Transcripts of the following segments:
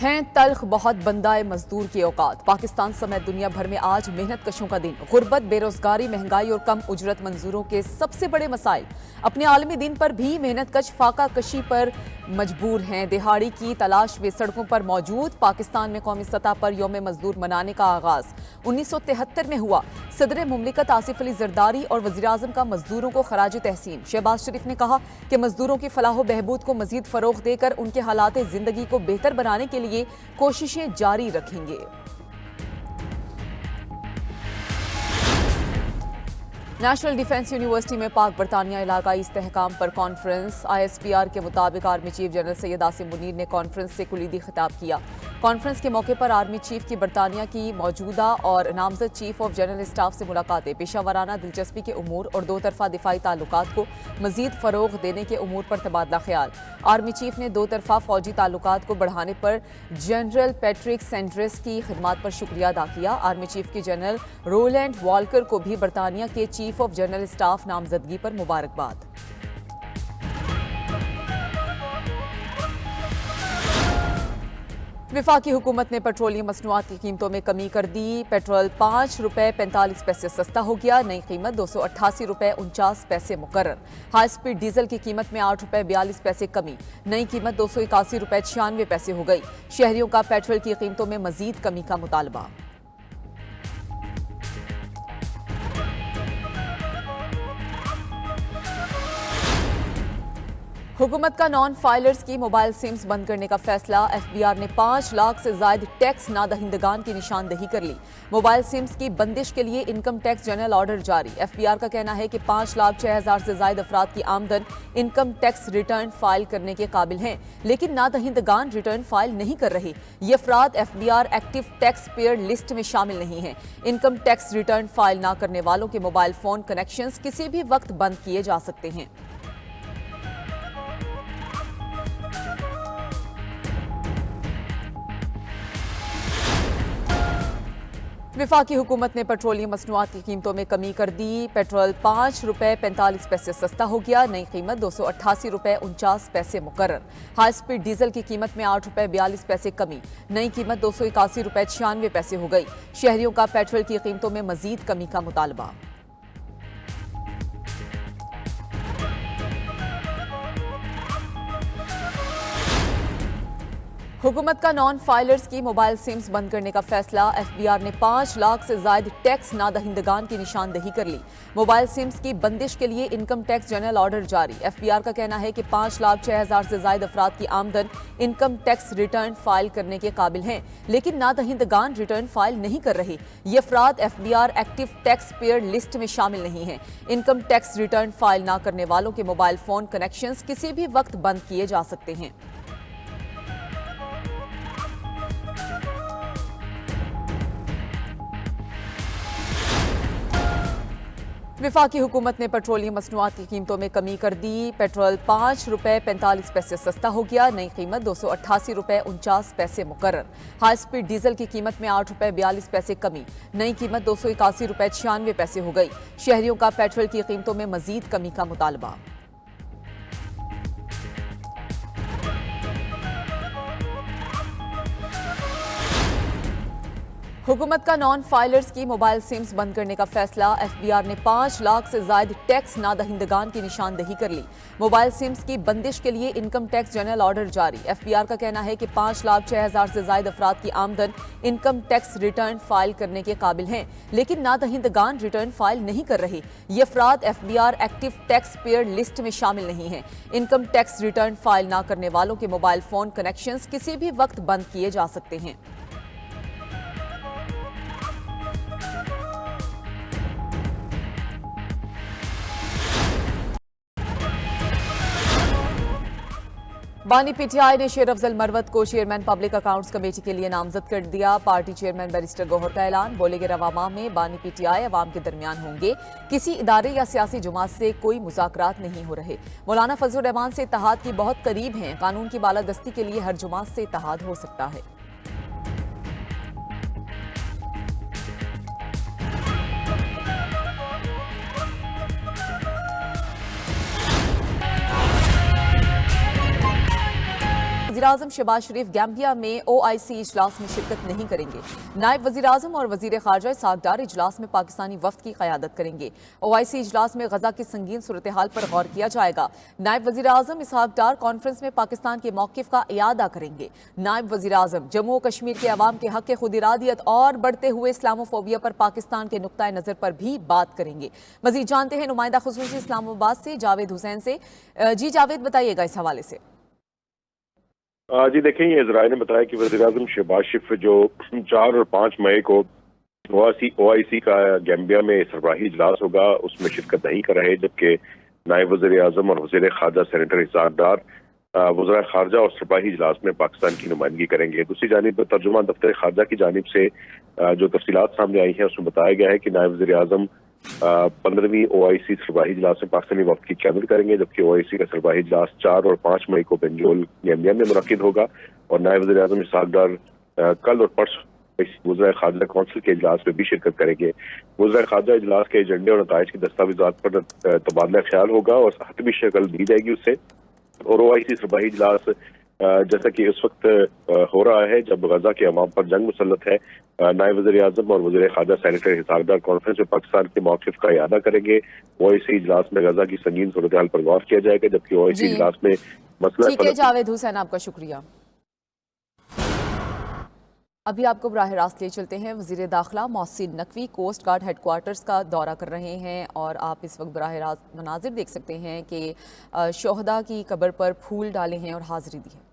हैं तल्ख बहुत बंदाए मजदूर के औकात। पाकिस्तान समेत दुनिया भर में आज मेहनत कशों का दिन। गुर्बत, बेरोजगारी, महंगाई और कम उजरत मंजूरों के सबसे बड़े मसाइल। अपने आलमी दिन पर भी मेहनत कश फाका कशी पर मजबूर हैं। दिहाड़ी की तलाश में सड़कों पर मौजूद। पाकिस्तान में कौमी सतह पर यौम मजदूर मनाने का आगाज 1973 में हुआ। सदर मुमलिकत आसिफ अली जरदारी और वज़ीर आज़म का मजदूरों को खराज तहसीन। शहबाज शरीफ ने कहा कि मजदूरों की फलाह व बहबूद को मजीद फरोग देकर उनके हालात जिंदगी को बेहतर बनाने के लिए कोशिशें जारी रखेंगे। नेशनल डिफेंस यूनिवर्सिटी में पाक बरतानिया इलाकाई इस्तेहकाम पर कॉन्फ्रेंस। ISPR के मुताबिक army chief general Syed Asim Munir ने कॉन्फ्रेंस से कुलीदी खिताब किया। कॉन्फ्रेंस के मौके पर आर्मी चीफ की बरतानिया की मौजूदा और नामजद चीफ ऑफ जनरल स्टाफ से मुलाकातें, पेशा वाराना दिलचस्पी के उमूर और दो तरफा दिफाई ताल्लुकात को मजीद फरोग देने के उमूर पर तबादला ख्याल। आर्मी चीफ ने दो तरफा फौजी ताल्लुकात को बढ़ाने पर जनरल पैट्रिक सेंड्रेस की खिदमात पर शुक्रिया अदा किया। आर्मी चीफ की जनरल रोलैंड वॉल्कर को भी बरतानिया के चीफ ऑफ जनरल स्टाफ नामजदगी पर मुबारकबाद। वफाकी हुकूमत ने पेट्रोलियम मसनूआत की कीमतों में कमी कर दी। पेट्रोल ₹5.45 सस्ता हो गया। नई कीमत ₹288.49 मुकर्रर। हाई स्पीड डीजल की कीमत में ₹8.42 कमी। नई कीमत ₹281.96 हो गई। शहरियों का पेट्रोल की कीमतों में मजीद कमी का मुतालबा। हुकूमत का नॉन फाइलर्स की मोबाइल सिम्स बंद करने का फैसला। FBI ने 5 लाख से ज्यादा टैक्स नादहिंदगान की निशानदही कर ली। मोबाइल सिम्स की बंदिश के लिए इनकम टैक्स जनरल ऑर्डर जारी। FBI का कहना है कि 5,06,000 से ज्यादा अफराद की आमदन इनकम टैक्स रिटर्न फाइल करने के काबिल हैं, लेकिन नादहिंदगान रिटर्न फाइल नहीं कर रहे। ये अफराद FBI active tax payer list में शामिल नहीं हैं। इनकम टैक्स रिटर्न फाइल ना करने वालों के मोबाइल फोन कनेक्शंस किसी भी वक्त बंद किए जा सकते हैं। वफाकी हुकूमत ने पेट्रोलियम मसनूआत की कीमतों में कमी कर दी। पेट्रोल ₹5.45 सस्ता हो गया। नई कीमत ₹288.49 मुकर्रर। हाई स्पीड डीजल की कीमत में ₹8.42 कमी। नई कीमत ₹281.96 हो गई। शहरियों का पेट्रोल की कीमतों में मजीद कमी का मुतालबा। हुकूमत का नॉन फाइलर्स की मोबाइल सिम्स बंद करने का फैसला। FBI ने 5 लाख से ज्यादा टैक्स नादहिंदगान की निशानदही कर ली। मोबाइल सिम्स की बंदिश के लिए इनकम टैक्स जनरल ऑर्डर जारी। FBI का कहना है कि 5,06,000 से ज्यादा अफराद की आमदन इनकम टैक्स रिटर्न फाइल करने के काबिल हैं, लेकिन नादहिंदगान रिटर्न फाइल नहीं कर रहे। ये अफराद FBI active tax payer list में शामिल नहीं हैं। इनकम टैक्स रिटर्न फाइल ना करने वालों के मोबाइल फोन कनेक्शंस किसी भी वक्त बंद किए जा सकते हैं। वफाकी हुकूमत ने पेट्रोलियम मसनूआत की कीमतों में कमी कर दी। पेट्रोल ₹5.45 सस्ता हो गया। नई कीमत ₹288.49 मुकर्रर। हाई स्पीड डीजल की कीमत में ₹8.42 कमी। नई कीमत ₹281.96 हो गई। शहरियों का पेट्रोल की कीमतों में मजीद कमी का मुतालबा। हुकूमत का नॉन फाइलर्स की मोबाइल सिम्स बंद करने का फैसला। FBI ने 5 लाख से ज्यादा टैक्स नादहिंदगान की निशानदही कर ली। मोबाइल सिम्स की बंदिश के लिए इनकम टैक्स जनरल ऑर्डर जारी। FBI का कहना है कि 5,06,000 से ज्यादा अफराद की आमदन इनकम टैक्स रिटर्न फाइल करने के काबिल हैं, लेकिन नादहिंदगान रिटर्न फाइल नहीं कर रहे। ये अफराद FBI active tax payer list में शामिल नहीं हैं। इनकम टैक्स रिटर्न फाइल ना करने वालों के मोबाइल फोन कनेक्शंस किसी भी वक्त बंद किए जा सकते हैं। बानी PTI ने शेर अफजल मरवत को चेयरमैन पब्लिक अकाउंट्स कमेटी के लिए नामजद कर दिया। पार्टी चेयरमैन बैरिस्टर गौहर का ऐलान। बोले कि रवा माह में बानी PTI अवाम के दरमियान होंगे। किसी इदारे या सियासी जमात से कोई मुज़ाकरात नहीं हो रहे। मौलाना फजलुर रहमान से इत्तेहाद की बहुत करीब हैं। कानून की बालादस्ती के लिए हर जमात से इत्तेहाद हो सकता है। वज़ीर-ए-आज़म शहबाज शरीफ गैम्बिया में OIC इजलास में शिरकत नहीं करेंगे। नायब वज़ीर-ए-आज़म और वज़ीर ख़ारजा इसहाक डार इजलास में पाकिस्तानी वफ़द की क़यादत करेंगे। OIC इजलास में गजा की संगीन सूरत हाल पर गौर किया जाएगा। नायब वज़ीर-ए-आज़म इसहाक डार कॉन्फ्रेंस में पाकिस्तान के मौक़िफ़ का इयादा करेंगे। नायब वज़ीर-ए-आज़म जम्मू और कश्मीर के अवाम के हक़ खुद इरादियत और बढ़ते हुए इस्लामोफोबिया पर पाकिस्तान के नुक्ता नज़र पर भी बात करेंगे। मज़ीद जानते हैं नुमाइंदा ख़ुसूसी इस्लामाबाद से जावेद हुसैन से। जी जावेद, बताइएगा इस हवाले से। जी देखें, ये ज़राए ने बताया कि वज़ीर-ए-आज़म शहबाज शरीफ जो 4 और 5 मई को OIC का गैम्बिया में सरबराही इजलास होगा उसमें शिरकत नहीं कर रहे, जबकि नायब वज़ीर-ए-आज़म और वज़ीर ख़ारजा सेनेटर इसहाक डार वज़ीर ख़ारजा और सरबराही इजलास में पाकिस्तान की नुमाइंदगी करेंगे। दूसरी जानिब तर्जुमान दफ्तर ख़ारजा की जानिब से जो तफसीलात सामने आई हैं उसमें बताया गया है कि नायब वज़ीर-ए-आज़म 15वीं OIC सरबराही इजलास में पाकिस्तानी वफ़द की क़यादत करेंगे, जबकि OIC का सरबराही इजलास 4 और 5 मई को बेंजोल गैम्बिया में मुनक़िद होगा। और नायब वज़ीर-ए-आज़म इसहाक डार कल और परसों वज़ीर ख़ारजा कौंसिल के इजलास में भी शिरकत करेंगे। वज़ीर ख़ारजा इजलास के एजेंडे और नताइज की दस्तावेज़ात पर तबादला ख्याल होगा और हतमी शक्ल दी जाएगी उससे। और OIC सरबराही इजलास जैसा कि इस वक्त हो रहा है जब गजा के अवाम पर जंग मुसल्लत है, नायब वज़ीर-ए-आज़म और वज़ीर ख़ारजा सेनेटर इसहाक डार कॉन्फ्रेंस में पाकिस्तान के मौक़िफ़ का इयादा करेंगे। OIC इजलास में गजा की संगीन सूरत हाल पर गौर किया जाएगा, जबकि OIC इजलास में मसला ठीक है जावेद हुसैन, आपका शुक्रिया। अभी आपको बराह रास्त ले चलते हैं। वज़ीर दाखिला Mohsin Naqvi coast guard headquarters का दौरा कर रहे हैं और आप इस वक्त बराह रास्त मनाजिर देख सकते हैं कि शोहदा की कब्र पर फूल डाले हैं और हाज़िरी दी है।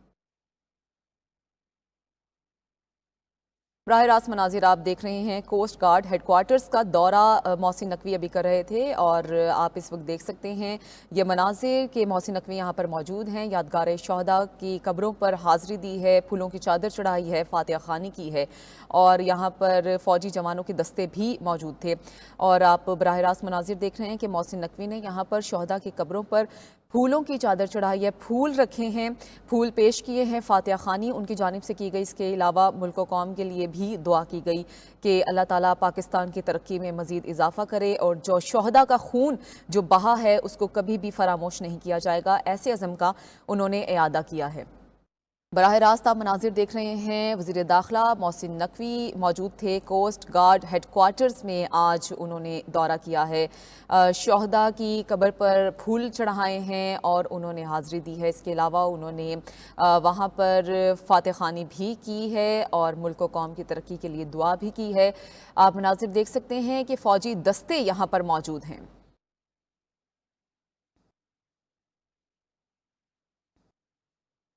बराह रास्त मनाजिर आप देख रहे हैं, कोस्ट गार्ड हेडक्वार्टर्स का दौरा मोहसिन नकवी अभी कर रहे थे और आप इस वक्त देख सकते हैं ये मनाजिर कि मोहसिन नकवी यहाँ पर मौजूद हैं। यादगार शोहदा की कब्रों पर हाज़िरी दी है, फूलों की चादर चढ़ाई है, फातिहा खानी की है और यहाँ पर फ़ौजी जवानों के दस्ते भी मौजूद थे। और आप बराह रास्त मनाजिर देख रहे हैं कि मोहसिन नकवी ने यहाँ पर शोहदा की कब्रों पर फूलों की चादर चढ़ाई है, फूल रखे हैं, फूल पेश किए हैं, फातिहा खानी उनकी जानिब से की गई। इसके अलावा मुल्क व कौम के लिए भी दुआ की गई कि अल्लाह ताला पाकिस्तान की तरक्की में मज़ीद इजाफा करे और जो शोहदा का खून जो बहा है उसको कभी भी फरामोश नहीं किया जाएगा, ऐसे अज़म का उन्होंने इयादा किया है। बराह रास्त आप मनाजिर देख रहे हैं, वज़ीर दाखिला मोहसिन नकवी मौजूद थे कोस्ट गार्ड हेडक्वार्टर्स में। आज उन्होंने दौरा किया है, शोहदा की कब्र पर फूल चढ़ाए हैं और उन्होंने हाज़िरी दी है। इसके अलावा उन्होंने वहाँ पर फातिहा खानी भी की है और मुल्क व कौम की तरक्की के लिए दुआ भी की है। आप मनाजिर देख सकते हैं कि फ़ौजी दस्ते यहाँ पर मौजूद हैं।